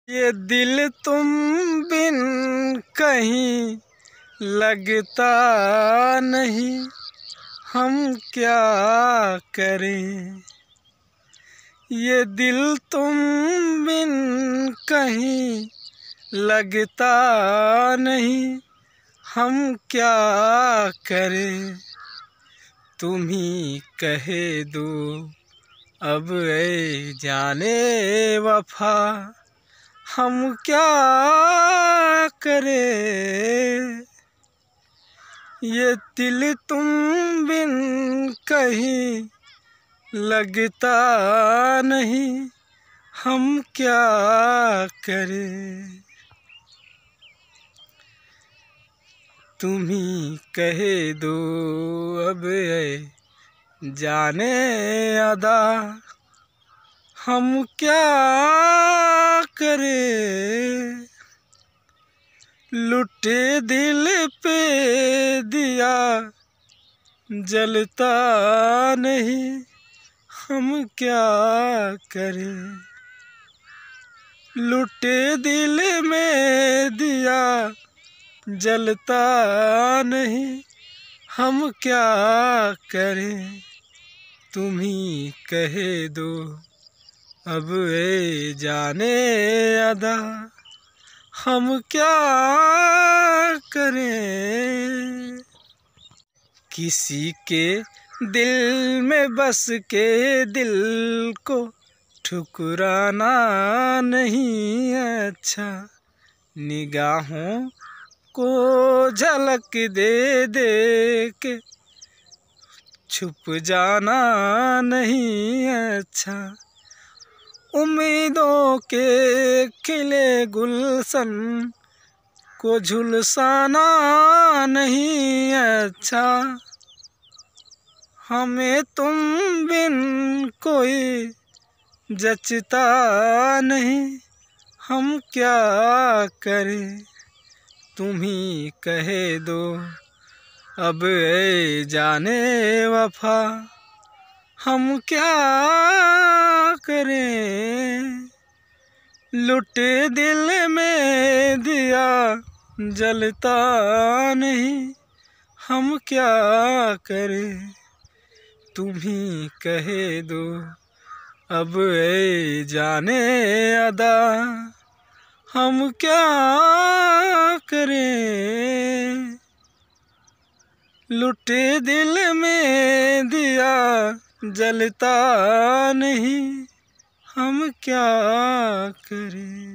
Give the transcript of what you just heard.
ये दिल तुम बिन कहीं लगता नहीं, हम क्या करें। ये दिल तुम बिन कहीं लगता नहीं, हम क्या करें। तुम ही कहे दो अब ऐ जाने वफा, हम क्या करें। ये दिल तुम बिन कहीं लगता नहीं, हम क्या करें। तुम ही कहे दो अब ऐ जाने अदा, हम क्या करें। लुटे दिल पे दिया जलता नहीं, हम क्या करें। लुटे दिल में दिया जलता नहीं, हम क्या करें। तुम ही कहे दो अब ऐ जाने अदा, हम क्या करें। किसी के दिल में बस के दिल को ठुकराना नहीं अच्छा। निगाहों को झलक दे दे के छुप जाना नहीं अच्छा। उम्मीदों के खिले गुलशन को झुलसाना नहीं अच्छा। हमें तुम बिन कोई जचता नहीं, हम क्या करें। तुम ही कहे दो अब ऐ जाने वफा, हम क्या करें। लुटे दिल में दिया जलता नहीं, हम क्या करें। तुम ही कहे दो अब ऐ जाने अदा, हम क्या करें। लुटे दिल में दिया जलता नहीं, हम क्या करें।